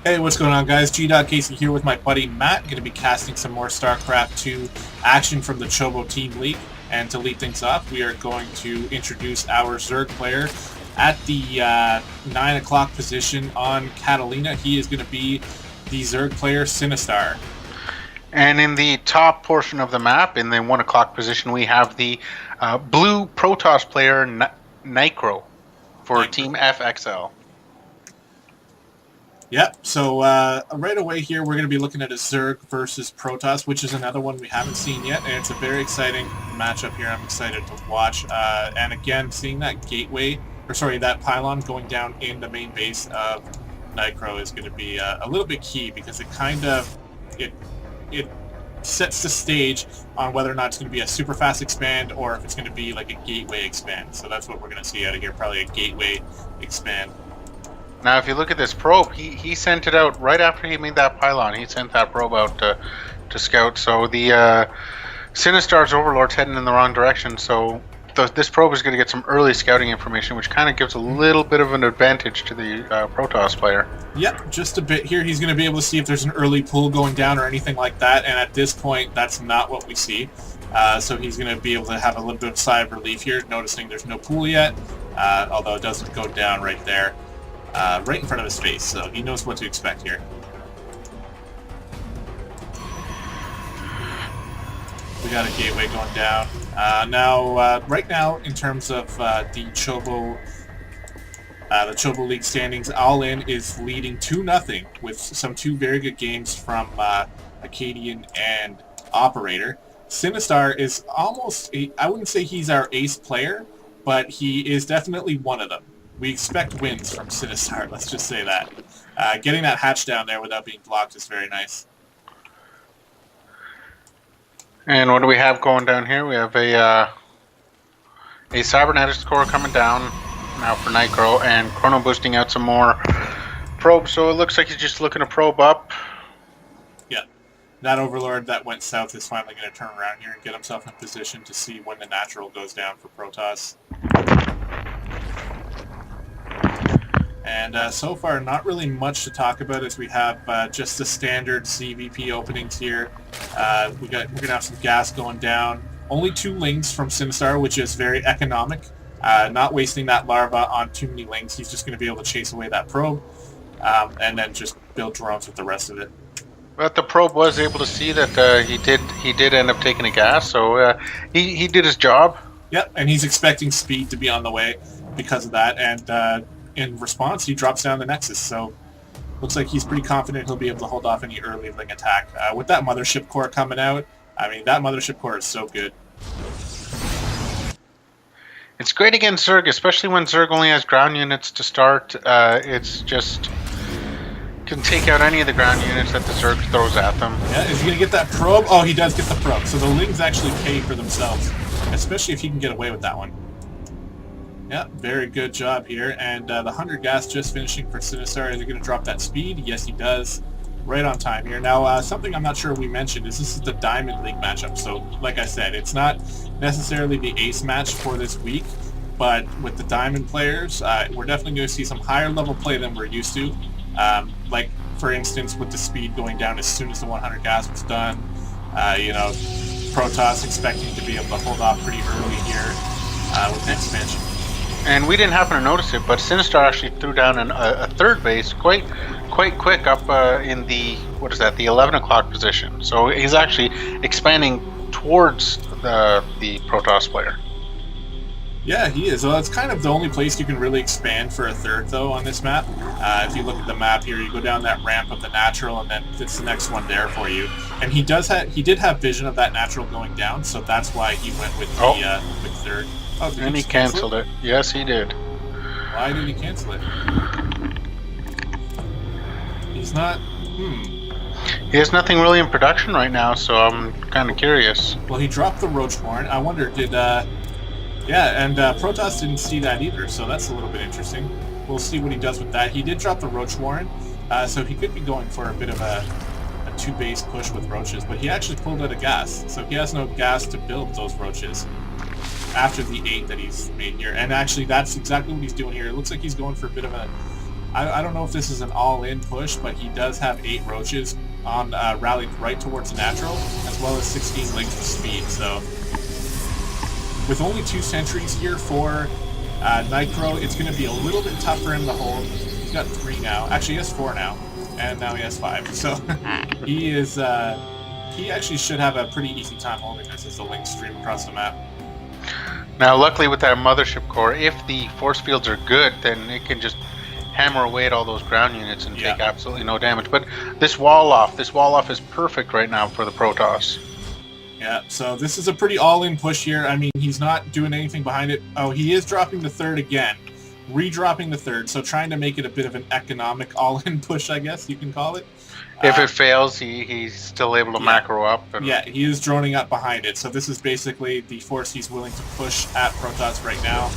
Hey, what's going on, guys? Gdoggcasey here with my buddy Matt. Going to be casting some more StarCraft 2 action from the Chobo Team League. And to lead things off, we are going to introduce our Zerg player at the 9 o'clock position on Catalina. He is going to be the Zerg player Sinistar. And in the top portion of the map, in the 1 o'clock position, we have the blue Protoss player Nycro for Team FxL. Yep, so right away here we're going to be looking at a Zerg versus Protoss, which is another one we haven't seen yet, and it's a very exciting matchup here. I'm excited to watch. And again, seeing that gateway, or sorry, that pylon going down in the main base of Nycro is going to be a little bit key, because it kind of, it sets the stage on whether or not it's going to be a super fast expand or if it's going to be like a gateway expand. So that's what we're going to see out of here, probably a gateway expand. Now, if you look at this probe, he sent it out right after he made that pylon. He sent that probe out to scout. So the Sinistar's Overlord's heading in the wrong direction. So this probe is going to get some early scouting information, which kind of gives a little bit of an advantage to the Protoss player. Yep, just a bit here. He's going to be able to see if there's an early pull going down or anything like that. And at this point, that's not what we see. So he's going to be able to have a little bit of sigh of relief here, noticing there's no pull yet, although it doesn't go down right there. Right in front of his face, so he knows what to expect here. We got a gateway going down. Right now, in terms of the Chobo League standings, Allin is leading 2-0 with some two very good games from Acadian and Operator. Sinistar is almost, I wouldn't say he's our ace player, but he is definitely one of them. We expect wins from Sinistar, let's just say that. Getting that hatch down there without being blocked is very nice. And what do we have going down here? We have a Cybernetics core coming down now for Nycro, and Chrono boosting out some more probes, so it looks like he's just looking to probe up. Yeah. That Overlord that went south is finally going to turn around here and get himself in position to see when the natural goes down for Protoss. And so far, not really much to talk about, as we have just the standard CVP openings here. We're going to have some gas going down. Only 2 lings from Sinistar, which is very economic. Not wasting that larva on too many lings. He's just going to be able to chase away that probe, and then just build drones with the rest of it. But the probe was able to see that he did end up taking a gas, so he did his job. Yep, and he's expecting speed to be on the way because of that, and in response, he drops down the Nexus, so looks like he's pretty confident he'll be able to hold off any early ling attack. With that Mothership Core coming out, I mean, that Mothership Core is so good. It's great against Zerg, especially when Zerg only has ground units to start. It's just can take out any of the ground units that the Zerg throws at them. Yeah, is he going to get that probe? Oh, he does get the probe, so the lings actually pay for themselves, especially if he can get away with that one. Yeah, very good job here. And the 100 gas just finishing for Sinistar. Is he going to drop that speed? Yes, he does. Right on time here. Now, something I'm not sure we mentioned is this is the Diamond League matchup. So, like I said, it's not necessarily the ace match for this week, but with the Diamond players, we're definitely going to see some higher level play than we're used to. Like, for instance, with the speed going down as soon as the 100 gas was done. You know, Protoss expecting to be able to hold off pretty early here with the expansion. And we didn't happen to notice it, but Sinistar actually threw down a third base quite quick up in the, what is that, the 11 o'clock position. So he's actually expanding towards the Protoss player. Yeah, he is. Well, that's kind of the only place you can really expand for a third, though, on this map. If you look at the map here, you go down that ramp of the natural, and then it's the next one there for you. And he did have vision of that natural going down, so that's why he went with the with third. Oh, and he canceled it. Yes, he did. Why did he cancel it? He's not... He has nothing really in production right now, so I'm kind of curious. Well, he dropped the Roach Horn. I wonder, did... Yeah, and Protoss didn't see that either, so that's a little bit interesting. We'll see what he does with that. He did drop the Roach Warren, so he could be going for a bit of a 2-base push with Roaches, but he actually pulled out a gas, so he has no gas to build those Roaches after the 8 that he's made here. And actually, that's exactly what he's doing here. It looks like he's going for a bit of a I don't know if this is an all-in push, but he does have 8 roaches on rallied right towards the natural, as well as 16 links of speed. So with only 2 sentries here for Nycro, it's going to be a little bit tough for him to hold. He's got 3 now. Actually, he has 4 now, and now he has 5. So he is he actually should have a pretty easy time holding this as the links stream across the map. Now, luckily with that mothership core, if the force fields are good, then it can just hammer away at all those ground units and take absolutely no damage. But this wall off is perfect right now for the Protoss. Yeah, so this is a pretty all-in push here. I mean, he's not doing anything behind it. Oh, he is dropping the 3rd again. Redropping the 3rd, so trying to make it a bit of an economic all-in push, I guess you can call it. If it fails, he's still able to macro up. And yeah, he is droning up behind it. So this is basically the force he's willing to push at Protoss right now.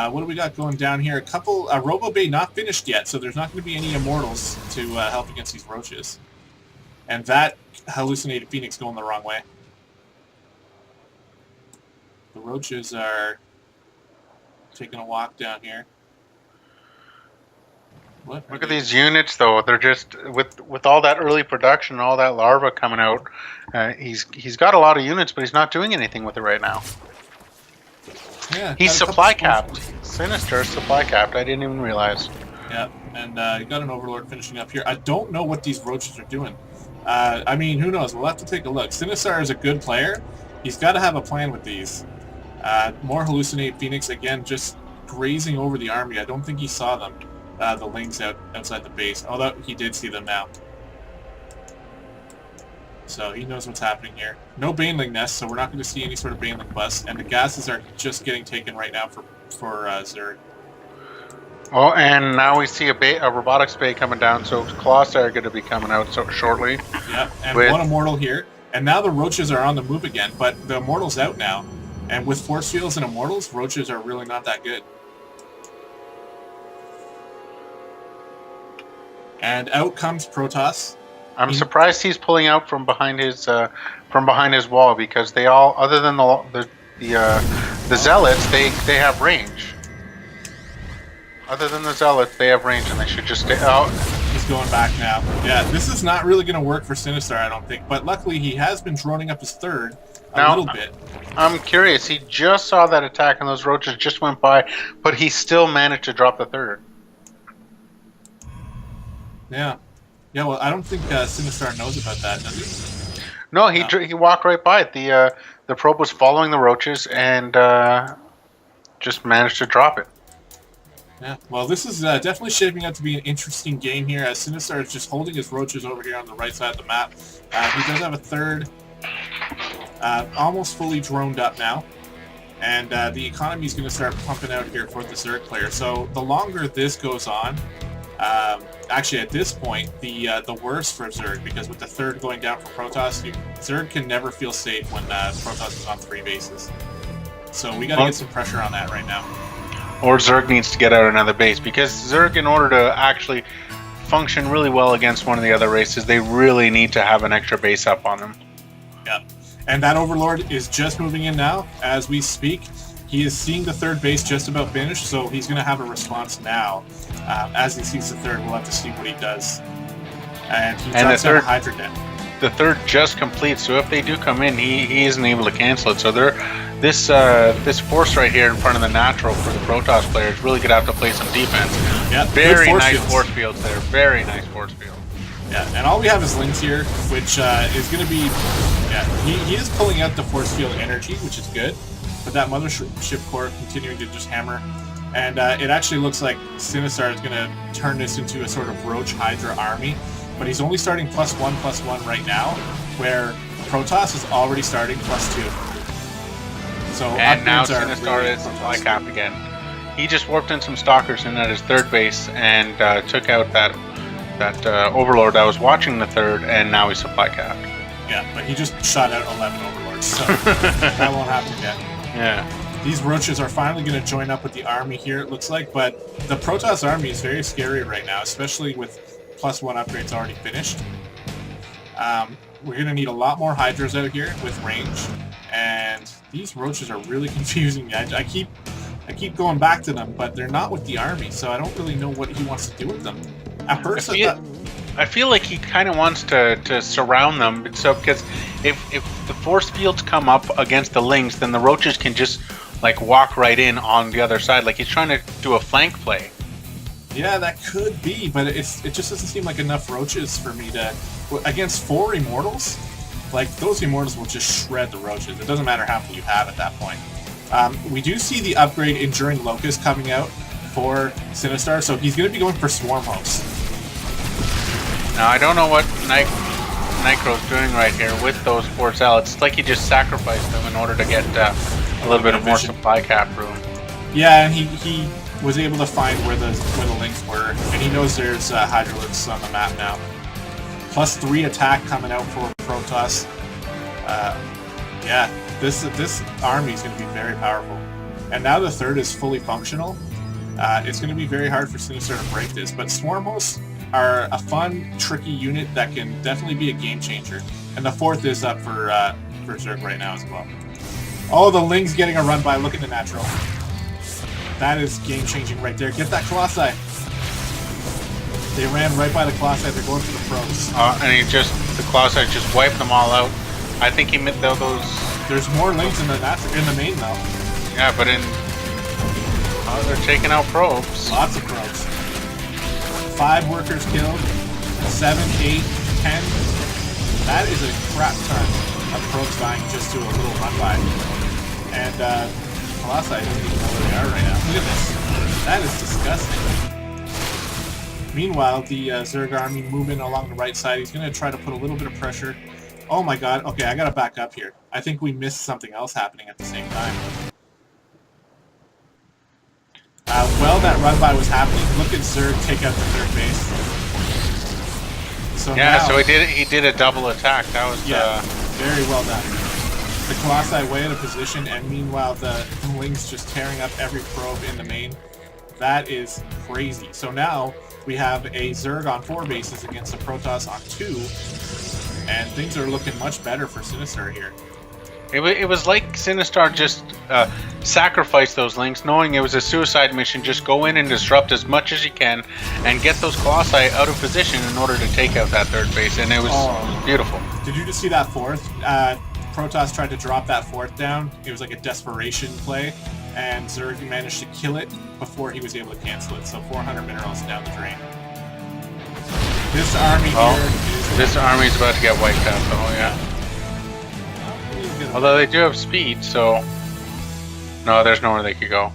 What do we got going down here? A couple... Robo Bay not finished yet, so there's not going to be any Immortals to help against these roaches. And that hallucinated Phoenix going the wrong way. The roaches are taking a walk down here. What? Look at these units, though. They're just with all that early production, all that larva coming out. He's got a lot of units, but he's not doing anything with it right now. Yeah, he's supply capped. Sinistar supply capped. I didn't even realize. Yeah, and you got an Overlord finishing up here. I don't know what these roaches are doing. I mean, who knows? We'll have to take a look. Sinistar is a good player. He's got to have a plan with these. More hallucinate Phoenix again, just grazing over the army. I don't think he saw them. The lings outside the base. Although he did see them now. So he knows what's happening here. No Baneling nest, so we're not going to see any sort of Baneling bust. And the gases are just getting taken right now for Zerg. Oh, and now we see a robotics bay coming down, so Colossi are going to be coming out shortly. Yep, and one Immortal here. And now the roaches are on the move again, but the Immortal's out now. And with force fields and Immortals, roaches are really not that good. And out comes Protoss. I'm surprised he's pulling out from behind his wall, because they all, other than the zealots, they have range. Other than the zealots, they have range, and they should just stay out. He's going back now. Yeah, this is not really going to work for Sinistar, I don't think. But luckily, he has been droning up his 3rd a little bit. I'm curious. He just saw that attack, and those roaches just went by, but he still managed to drop the 3rd. Yeah. Yeah, well, I don't think Sinistar knows about that, does he? No, he walked right by it. The probe was following the roaches and just managed to drop it. Yeah, well, this is definitely shaping up to be an interesting game here, as Sinistar is just holding his roaches over here on the right side of the map. He does have a 3rd, almost fully droned up now, and the economy is going to start pumping out here for the Zerg player. So the longer this goes on, actually at this point, the worse for Zerg, because with the 3rd going down for Protoss, Zerg can never feel safe when Protoss is on 3 bases. So we got to get some pressure on that right now. Or Zerg needs to get out another base, because Zerg, in order to actually function really well against one of the other races, they really need to have an extra base up on them. Yeah, and that Overlord is just moving in now as we speak. He is seeing the 3rd base just about finished, so he's going to have a response now. As he sees the 3rd, we'll have to see what he does. And he drops down a Hydra Den. The 3rd just completes, so if they do come in, he isn't able to cancel it. So this force right here in front of the natural for the Protoss players really could have to play some defense. Yeah, very nice force fields there. Very nice force field. Yeah, and all we have is Lings here, which is going to be... Yeah, he is pulling out the force field energy, which is good. But that mothership core continuing to just hammer. And it actually looks like Sinistar is going to turn this into a sort of Roach Hydra army. But he's only starting +1/+1 right now, where Protoss is already starting +2. So and now Sinistar is supply capped again. He just warped in some stalkers in at his 3rd base and took out that Overlord that was watching the 3rd, and now he's supply capped. Yeah, but he just shot out 11 Overlords, so that won't happen yet. Yeah. These roaches are finally going to join up with the army here, it looks like, but the Protoss army is very scary right now, especially with +1 upgrades already finished. We're going to need a lot more Hydras out here with range, and these roaches are really confusing me. I keep I keep going back to them, but they're not with the army, so I don't really know what he wants to do with them. At first, I feel like he kind of wants to surround them, so because if the force fields come up against the Lings, then the roaches can just like walk right in on the other side. Like he's trying to do a flank play. Yeah, that could be, but it just doesn't seem like enough roaches for me to against 4 immortals. Like those immortals will just shred the roaches. It doesn't matter how many you have at that point. We do see the upgrade Enduring Locust coming out for Sinistar, so he's going to be going for Swarm Host. Now, I don't know what Nycro's doing right here with those FxL. It's like he just sacrificed them in order to get a little bit of more supply cap room. Yeah, and he was able to find where the links were, and he knows there's Hydralisks on the map now. +3 attack coming out for Protoss. Yeah, this army is going to be very powerful. And now the third is fully functional. It's going to be very hard for Sinistar to break this, but Swarm Hosts are a fun, tricky unit that can definitely be a game changer. And the fourth is up for Zerg right now as well. Oh, the Ling's getting a run by. Look at the natural. That is game changing right there. Get that Colossi. They ran right by the Colossi. They're going for the pros. And the Colossi just wiped them all out. I think he meant those. There's more Lings in the main though. Yeah, but they're taking out probes. Lots of probes. 5 workers killed. 7, 8, 10. That is a crap ton of probes dying just to a little run by. And Colossi doesn't even know where they are right now. Look at this. That is disgusting. Meanwhile, the Zerg army moving along the right side. He's going to try to put a little bit of pressure. Oh my god. Okay, I got to back up here. I think we missed something else happening at the same time. While that run-by was happening, look at Zerg take out the third base. So yeah, now, so he did a double attack. That was very well done. The Colossi way out of position, and meanwhile the Lings just tearing up every probe in the main. That is crazy. So now we have a Zerg on 4 bases against a Protoss on 2, and things are looking much better for Sinistar here. It was like Sinistar just sacrificed those Lings, knowing it was a suicide mission. Just go in and disrupt as much as you can and get those Colossi out of position in order to take out that third base, and it was beautiful. Did you just see that fourth? Protoss tried to drop that fourth down. It was like a desperation play, and Zerg managed to kill it before he was able to cancel it, so 400 minerals down the drain. This army This army's about to get wiped out, though, yeah. Although they do have speed, so... No, there's nowhere they could go.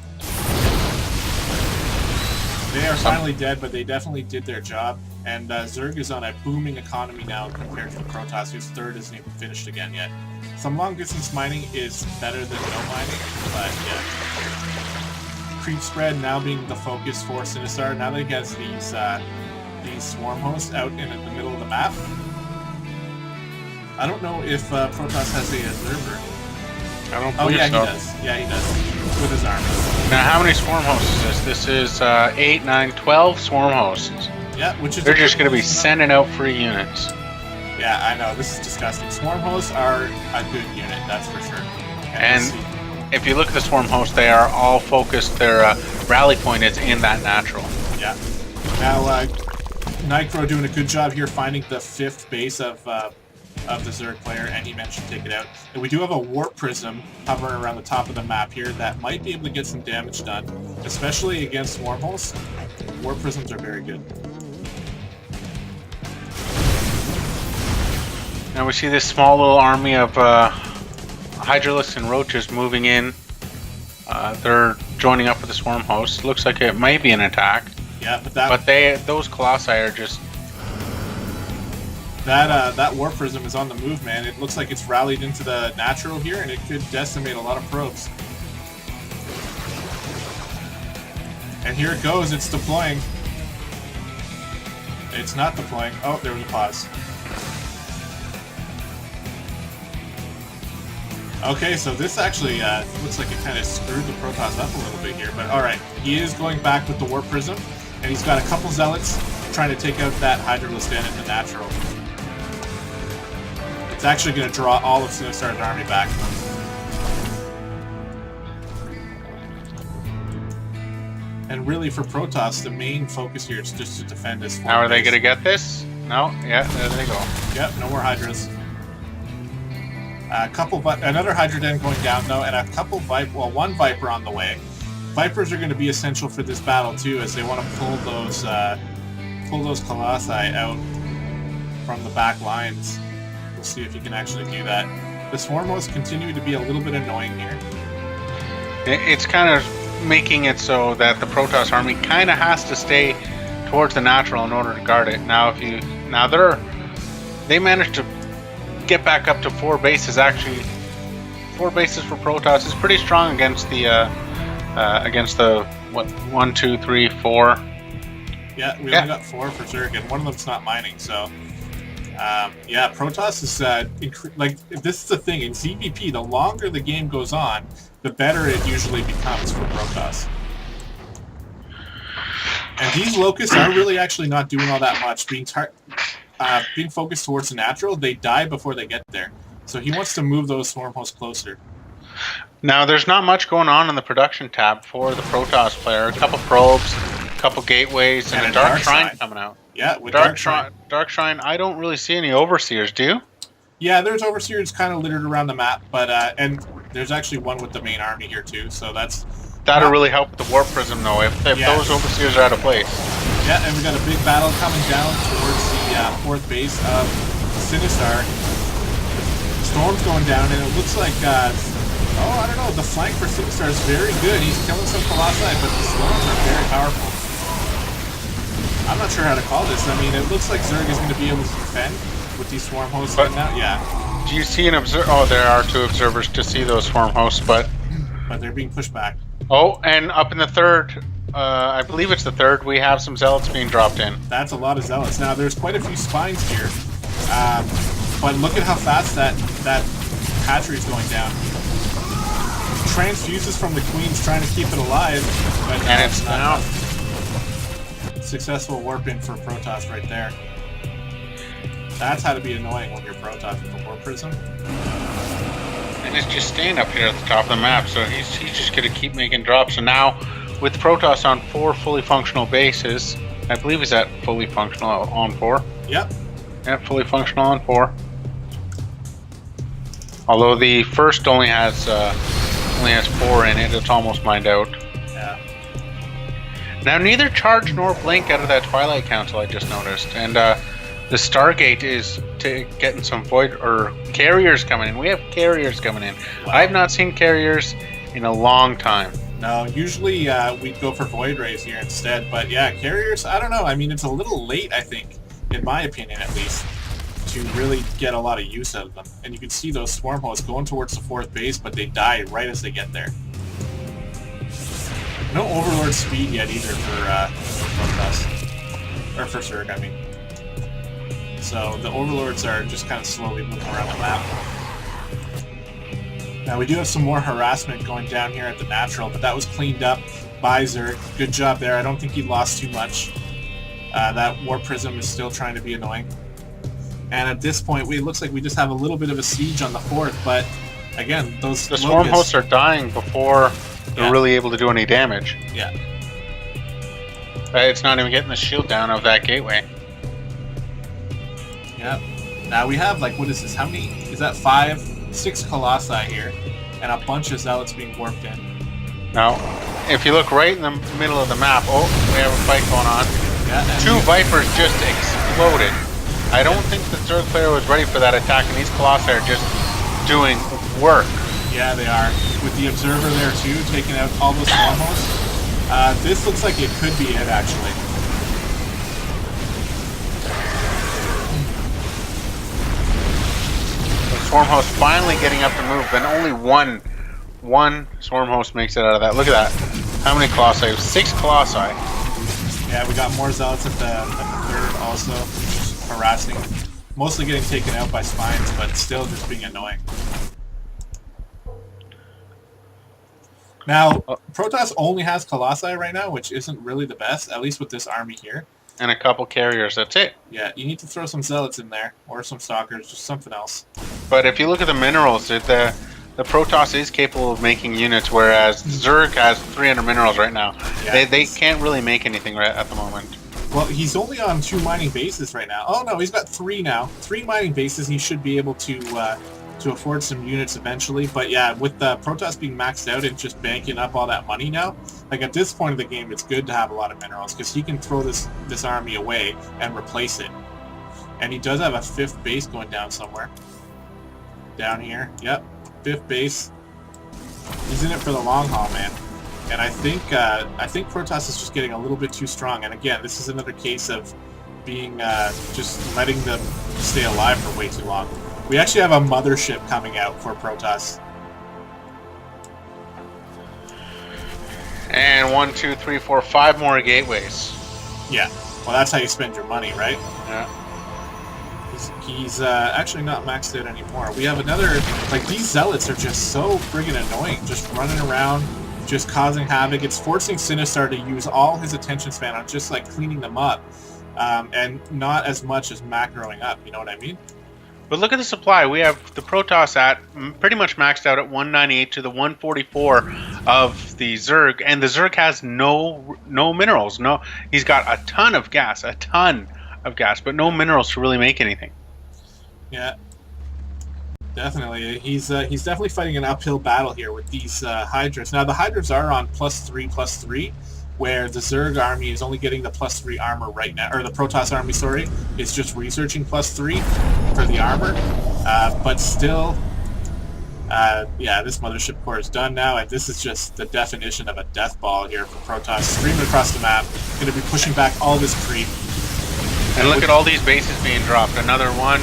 They are finally dead, but they definitely did their job. And Zerg is on a booming economy now compared to the Protoss, whose third isn't even finished again yet. Some long-distance mining is better than no mining, but yeah. Creep spread now being the focus for Sinistar. Now that he has these swarm hosts out in the middle of the map. I don't know if Protoss has a observer. I don't believe so. He does. Yeah, he does. With his army. Now, how many swarm hosts is this? This is 8, 9, 12 swarm hosts. Yeah, which is... They're just going to be sending out free units. Yeah, I know. This is disgusting. Swarm hosts are a good unit, that's for sure. And if you look at the swarm hosts, they are all focused. Their rally point is in that natural. Yeah. Now, Nycro doing a good job here finding the 5th base of the Zerg player, and he managed to take it out. And we do have a Warp Prism hovering around the top of the map here that might be able to get some damage done, especially against Swarm hosts. Warp Prisms are very good. Now we see this small little army of Hydralisks and Roaches moving in. They're joining up with the Swarm hosts. Looks like it might be an attack. Yeah, but those Colossi are just... That Warp Prism is on the move, man. It looks like it's rallied into the natural here, and it could decimate a lot of probes. And here it goes. It's deploying. It's not deploying. Oh, there was a pause. Okay, so this actually looks like it kind of screwed the Protoss up a little bit here. But alright, he is going back with the Warp Prism, and he's got a couple Zealots trying to take out that Hydralisk in the natural. It's actually going to draw all of Sinistar's army back. And really, for Protoss, the main focus here is just to defend this. Now, are they going to get this? No? Yeah, there they go. Yep, no more Hydras. Another Hydra Den going down, though, and a couple one Viper on the way. Vipers are going to be essential for this battle, too, as they want to pull those Colossi out from the back lines. We'll see if you can actually do that. The Swarm Hosts continue to be a little bit annoying here. It's kind of making it so that the Protoss army kind of has to stay towards the natural in order to guard it. Now, they managed to get back up to 4 bases. Actually, 4 bases for Protoss is pretty strong against the 1, 2, 3, 4. Yeah, we only got 4 for Zerg, and one of them's not mining. So, yeah, Protoss is this is the thing in CVP. The longer the game goes on, the better it usually becomes for Protoss. And these Locusts are really actually not doing all that much. Being focused towards the natural, they die before they get there. So he wants to move those Swarm Hosts closer. Now, there's not much going on in the production tab for the Protoss player. A couple probes, a couple gateways, and a Dark Shrine coming out. Yeah, with Dark Shrine, I don't really see any Overseers, do you? Yeah, there's Overseers kind of littered around the map, but and there's actually one with the main army here too, so that'll really help with the Warp Prism, though, if those Overseers are out of place. Yeah, and we got a big battle coming down towards the 4th base of Sinistar. Storm's going down, and it looks like, I don't know, the flank for Sinistar is very good. He's killing some Colossi, but the Storms are very powerful. I'm not sure how to call this. I mean, it looks like Zerg is going to be able to defend with these Swarm Hosts right now. Yeah. Do you see an observer? Oh, there are 2 observers to see those Swarm Hosts, but they're being pushed back. Oh, and up in the 3rd, I believe it's the 3rd, we have some Zealots being dropped in. That's a lot of Zealots. Now, there's quite a few Spines here, but look at how fast that hatchery is going down. Transfuses from the Queen's trying to keep it alive, but it's not enough. Successful warp in for Protoss right there. That's how to be annoying when you're Protoss with the Warp Prism. And it's just staying up here at the top of the map, so he's just going to keep making drops. And now, with Protoss on 4 fully functional bases, I believe he's at fully functional on 4. Yep. Yep, fully functional on 4. Although the first only has 4 in it, it's almost mined out. Yeah. Now, neither Charge nor Blink out of that Twilight Council, I just noticed. And the Stargate is getting some Void or carriers coming in. We have carriers coming in. Wow. I've not seen carriers in a long time. No, usually we'd go for Void Rays here instead. But yeah, carriers, I don't know. I mean, it's a little late, I think, in my opinion at least, to really get a lot of use out of them. And you can see those Swarm Hosts going towards the 4th base, but they die right as they get there. No Overlord speed yet either for Protoss. Or for Zerg, I mean. So the Overlords are just kind of slowly moving around the map. Now we do have some more harassment going down here at the natural, but that was cleaned up by Zerg. Good job there. I don't think he lost too much. That Warp Prism is still trying to be annoying. And at this point, it looks like we just have a little bit of a siege on the 4th, but again, the Swarm Hosts are dying before they're really able to do any damage. Yeah. It's not even getting the shield down of that gateway. Yeah. Now we have, like, what is this? How many? Is that 6 Colossi here, and a bunch of Zealots being warped in. Now, if you look right in the middle of the map, we have a fight going on. Yeah, 2 Vipers just exploded. I don't think the Zerg player was ready for that attack, and these Colossi are just doing work. Yeah, they are. With the Observer there too, taking out all those Swarm Hosts. This looks like it could be it, actually. The Swarm Host finally getting up to move, and only one Swarm Host makes it out of that. Look at that. How many Colossi? 6 Colossi. Yeah, we got more Zealots at the 3rd also. Just harassing. Mostly getting taken out by Spines, but still just being annoying. Now, Protoss only has Colossi right now, which isn't really the best, at least with this army here. And a couple carriers, that's it. Yeah, you need to throw some Zealots in there, or some Stalkers, just something else. But if you look at the minerals, the the Protoss is capable of making units, whereas Zerg has 300 minerals right now. Yeah, They can't really make anything right at the moment. Well, he's only on 2 mining bases right now. Oh no, he's got 3 now. 3 mining bases. He should be able to afford some units eventually. But yeah, with the Protoss being maxed out and just banking up all that money now, like at this point of the game, it's good to have a lot of minerals because he can throw this army away and replace it. And he does have a 5th base going down somewhere. Down here, yep, 5th base. He's in it for the long haul, man. And I think Protoss is just getting a little bit too strong. And again, this is another case of being just letting them stay alive for way too long. We actually have a mothership coming out for Protoss. And 1, 2, 3, 4, 5 more gateways. Yeah. Well, that's how you spend your money, right? Yeah. He's actually not maxed out anymore. We have another... Like, these zealots are just so friggin' annoying. Just running around, just causing havoc. It's forcing Sinistar to use all his attention span on just, like, cleaning them up. And not as much as macroing up, you know what I mean? But look at the supply. We have the Protoss at pretty much maxed out at 198 to the 144 of the Zerg, and the Zerg has no minerals. No, he's got a ton of gas, but no minerals to really make anything. Yeah, definitely. He's definitely fighting an uphill battle here with these Hydras. Now the Hydras are on +3/+3, where the Zerg army is only getting the +3 armor right now, or the Protoss army, sorry, is just researching +3 for the armor. But still, yeah, this mothership core is done now, and this is just the definition of a death ball here for Protoss. Streaming across the map, going to be pushing back all this creep. And look at all these bases being dropped. Another 1,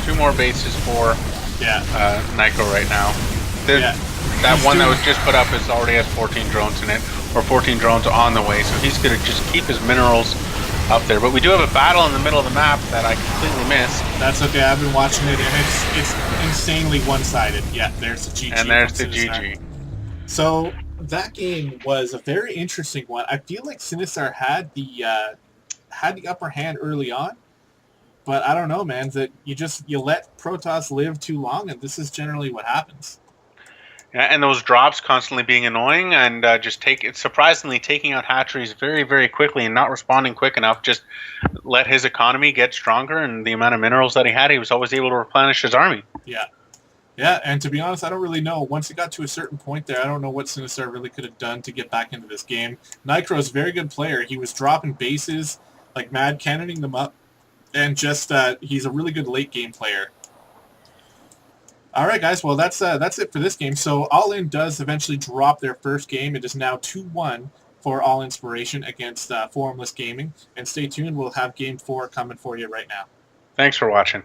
2 more bases for Nycro right now. That one that was just put up is already has 14 drones in it, or 14 drones on the way, so he's going to just keep his minerals up there. But we do have a battle in the middle of the map that I completely missed. That's okay, I've been watching it, and it's insanely one-sided. Yeah, there's the GG. And there's the GG. So that game was a very interesting one. I feel like Sinistar had the upper hand early on, but I don't know, man. That you let Protoss live too long, and this is generally what happens. Yeah, and those drops constantly being annoying, and surprisingly taking out hatcheries very, very quickly and not responding quick enough. Just let his economy get stronger, and the amount of minerals that he had, he was always able to replenish his army. Yeah. Yeah, and to be honest, I don't really know. Once it got to a certain point there, I don't know what Sinistar really could have done to get back into this game. Nycro is a very good player. He was dropping bases like mad, cannoning them up, and just he's a really good late game player. All right, guys. Well, that's it for this game. So Allin does eventually drop their first game. It is now 2-1 for All Inspiration against Formless Gaming. And stay tuned. We'll have Game 4 coming for you right now. Thanks for watching.